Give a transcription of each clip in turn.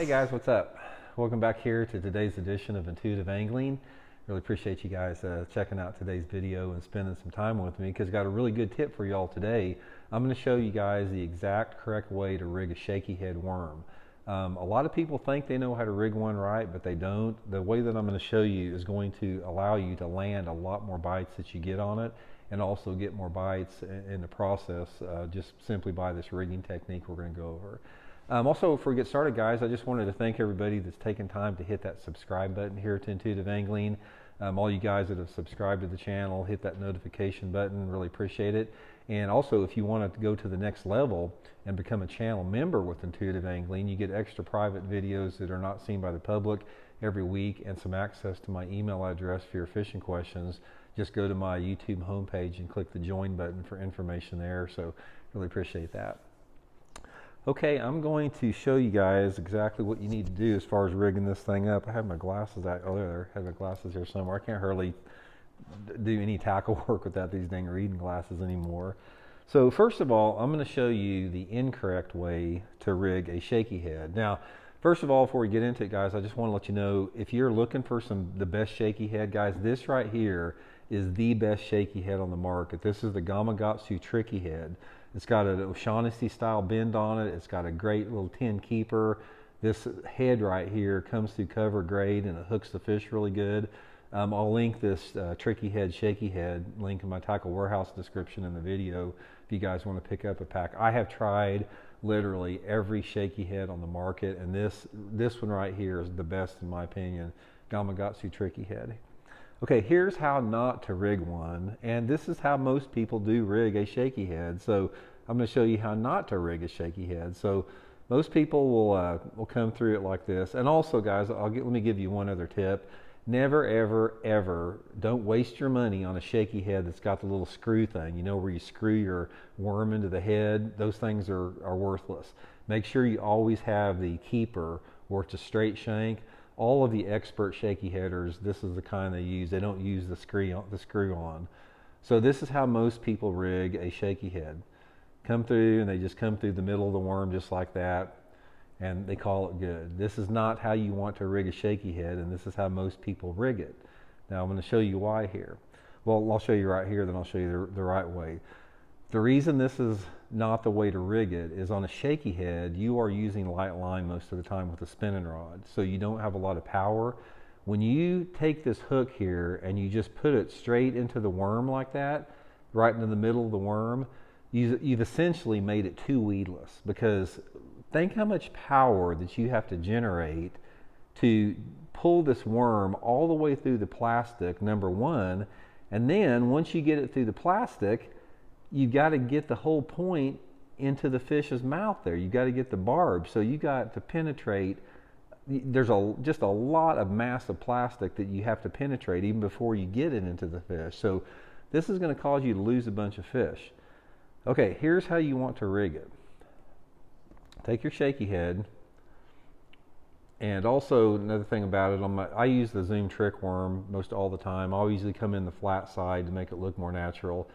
Hey guys, what's up? Welcome back here to today's edition of Intuitive Angling. Really appreciate you guys checking out today's video and spending some time with me because I got a really good tip for y'all today. I'm going to show you guys the exact correct way to rig a shaky head worm. A lot of people think they know how to rig one right, but they don't. The way that I'm going to show you is going to allow you to land a lot more bites that you get on it and also get more bites in the process just simply by this rigging technique we're going to go over. Also, before we get started, guys, I just wanted to thank everybody that's taken time to hit that subscribe button here to Intuitive Angling. All you guys that have subscribed to the channel, hit that notification button, really appreciate it. And also, if you want to go to the next level and become a channel member with Intuitive Angling, you get extra private videos that are not seen by the public every week and some access to my email address for your fishing questions. Just go to my YouTube homepage and click the join button for information there. So really appreciate that. Okay, I'm going to show you guys exactly what you need to do as far as rigging this thing up. I have my glasses out. Oh, there. I have my glasses here somewhere. I can't hardly do any tackle work without these dang reading glasses anymore. So first of all, I'm going to show you the incorrect way to rig a shaky head. Now, first of all, before we get into it, guys, I just want to let you know, if you're looking for the best shaky head, guys, this right here is the best shaky head on the market. This is the Gamakatsu tricky head. It's got an O'Shaughnessy style bend on it. It's got a great little tin keeper. This head right here comes through cover grade and it hooks the fish really good. I'll link this tricky head, shaky head, link in my tackle warehouse description in the video if you guys want to pick up a pack. I have tried literally every shaky head on the market, and this one right here is the best in my opinion, Gamakatsu tricky head. Okay, here's how not to rig one, and this is how most people do rig a shaky head. So I'm going to show you how not to rig a shaky head. So most people will come through it like this. And also, guys, let me give you one other tip. Never, ever, ever, don't waste your money on a shaky head that's got the little screw thing, you know, where you screw your worm into the head. Those things are worthless. Make sure you always have the keeper where it's a straight shank. All of the expert shaky headers, this is the kind they use. They don't use the screw on. So this is how most people rig a shaky head. Come through and they just come through the middle of the worm just like that, and they call it good. This is not how you want to rig a shaky head, and this is how most people rig it. Now I'm going to show you why here. Well, I'll show you right here, then I'll show you the right way. The reason this is not the way to rig it is on a shaky head, you are using light line most of the time with a spinning rod, so you don't have a lot of power. When you take this hook here and you just put it straight into the worm like that, right into the middle of the worm, you've essentially made it too weedless, because think how much power that you have to generate to pull this worm all the way through the plastic, number one, and then once you get it through the plastic, you've got to get the whole point into the fish's mouth there. You've got to get the barb. So you got to penetrate. There's just a lot of mass of plastic that you have to penetrate even before you get it into the fish. So this is going to cause you to lose a bunch of fish. Okay, here's how you want to rig it. Take your shaky head. And also another thing about it, I use the Zoom trick worm most all the time. I'll usually come in the flat side to make it look more natural.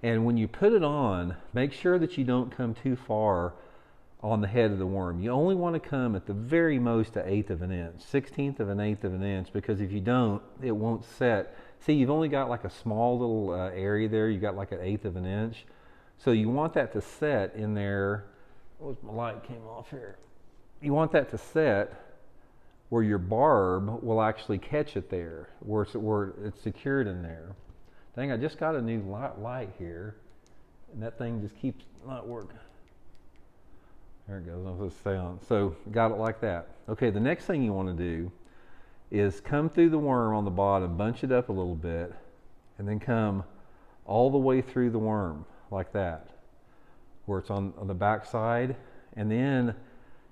And when you put it on, make sure that you don't come too far on the head of the worm. You only want to come at the very most 1/8 of an inch, 1/16 of an eighth of an inch, because if you don't, it won't set. See, you've only got like a small little area there. You got like 1/8 of an inch. So you want that to set in there. Oh, my light came off here. You want that to set where your barb will actually catch it there, where it's secured in there. Dang, I just got a new light here, and that thing just keeps not working. There it goes, I'm supposed to stay on. So, got it like that. Okay, the next thing you want to do is come through the worm on the bottom, bunch it up a little bit, and then come all the way through the worm, like that, where it's on the back side, and then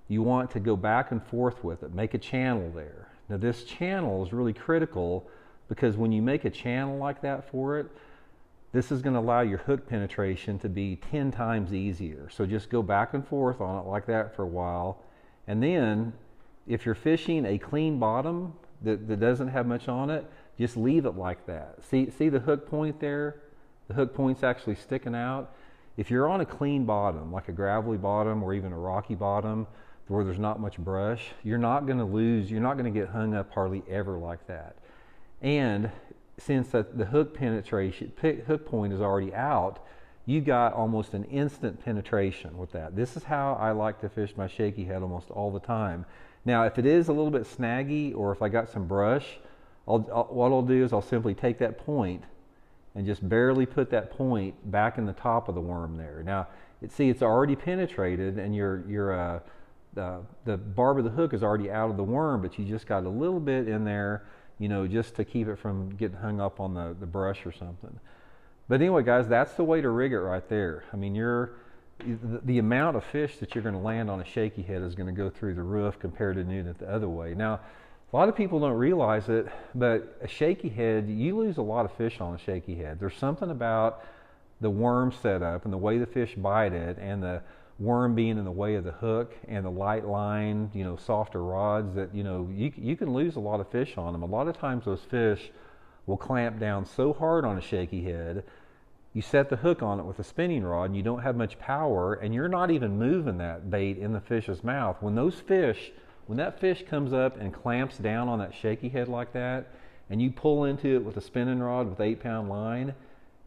you want to go back and forth with it, make a channel there. Now this channel is really critical, because when you make a channel like that for it, this is going to allow your hook penetration to be 10 times easier. So just go back and forth on it like that for a while. And then if you're fishing a clean bottom that doesn't have much on it, just leave it like that. See the hook point there? The hook point's actually sticking out. If you're on a clean bottom, like a gravelly bottom or even a rocky bottom, where there's not much brush, you're not going to lose, you're not going to get hung up hardly ever like that. And since the hook point is already out, you got almost an instant penetration with that. This is how I like to fish my shaky head almost all the time. Now, if it is a little bit snaggy, or if I got some brush, what I'll do is I'll simply take that point and just barely put that point back in the top of the worm there. Now, see, it's already penetrated, and the barb of the hook is already out of the worm, but you just got a little bit in there, you know, just to keep it from getting hung up on the brush or something. But anyway, guys, that's the way to rig it right there. I mean, the amount of fish that you're going to land on a shaky head is going to go through the roof compared to doing it the other way. Now, a lot of people don't realize it, but a shaky head, you lose a lot of fish on a shaky head. There's something about the worm setup and the way the fish bite it, and the worm being in the way of the hook, and the light line, you know, softer rods, that, you know, you can lose a lot of fish on them. A lot of times those fish will clamp down so hard on a shaky head, you set the hook on it with a spinning rod and you don't have much power, and you're not even moving that bait in the fish's mouth. When that fish comes up and clamps down on that shaky head like that, and you pull into it with a spinning rod with 8-pound line,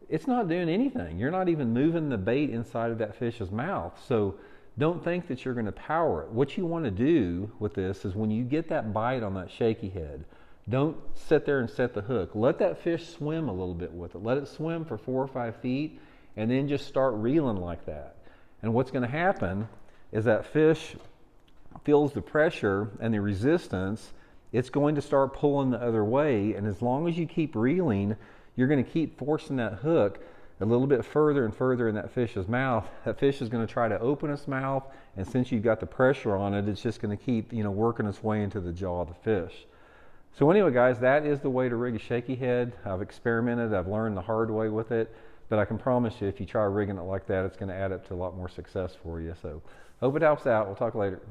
it's not doing anything. You're not even moving the bait inside of that fish's mouth. So don't think that you're going to power it. What you want to do with this is, when you get that bite on that shaky head, don't sit there and set the hook. Let that fish swim a little bit with it. Let it swim for 4 or 5 feet, and then just start reeling like that. And what's going to happen is that fish feels the pressure and the resistance. It's going to start pulling the other way, and as long as you keep reeling, you're going to keep forcing that hook a little bit further and further in that fish's mouth. That fish is going to try to open its mouth, and since you've got the pressure on it, it's just going to keep, you know, working its way into the jaw of the fish. So anyway, guys, that is the way to rig a shaky head. I've experimented, I've learned the hard way with it, but I can promise you, if you try rigging it like that, it's going to add up to a lot more success for you. So hope it helps out. We'll talk later.